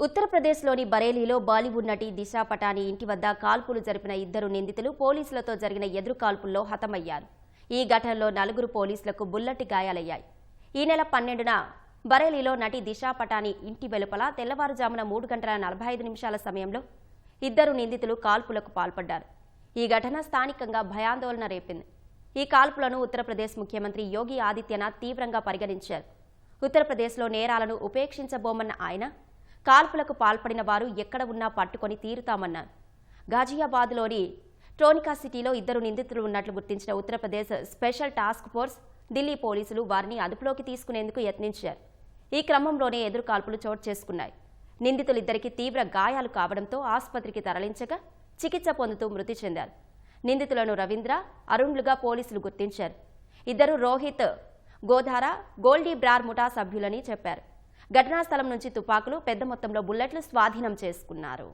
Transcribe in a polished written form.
ఉత్తరప్రదేశ్లోని బరేలీలో బాలీవుడ్ నటి దిశా పటాని ఇంటి వద్ద కాల్పులు జరిపిన ఇద్దరు నిందితులు పోలీసులతో జరిగిన ఎదురు కాల్పుల్లో హతమయ్యారు. ఈ ఘటనలో 4 పోలీసులకు బుల్లెట్ గాయాలయ్యాయి. ఈ నెల 12న బరేలీలో నటి దిశా పటాని ఇంటి వెలుపల తెల్లవారుజామున 3:45 సమయంలో ఇద్దరు నిందితులు కాల్పులకు పాల్పడ్డారు. ఈ ఘటన స్థానికంగా భయాందోళన రేపింది. ఈ కాల్పులను ఉత్తరప్రదేశ్ ముఖ్యమంత్రి యోగి ఆదిత్యనాథ్ తీవ్రంగా పరిగణించారు. ఉత్తరప్రదేశ్లో నేరాలను ఉపేక్షించబోమన్న ఆయన కాల్పులకు పాల్పడిన వారు ఎక్కడ ఉన్నా పట్టుకొని తీరుతామన్నారు. గాజియాబాద్లోని ట్రోనికా సిటీలో ఇద్దరు నిందితులు ఉన్నట్లు గుర్తించిన Uttar Pradesh special task force Delhi పోలీసులు వారిని అదుపులోకి తీసుకునేందుకు యత్నించారు. ఈ క్రమంలోనే ఎదురు కాల్పులు చోటు చేసుకున్నాయి. నిందితులిద్దరికీ తీవ్ర గాయాలు కావడంతో ఆసుపత్రికి తరలించగా చికిత్స పొందుతూ మృతి చెందారు. నిందితులను రవీంద్ర, అరుణ్లుగా పోలీసులు గుర్తించారు. ఇద్దరు రోహిత్ గోధారా, గోల్డీ బ్రార్ ముఠా సభ్యులని చెప్పారు. ఘటనా స్థలం నుంచి తుపాకులు, పెద్ద మొత్తంలో బుల్లెట్లు స్వాధీనం చేసుకున్నారు.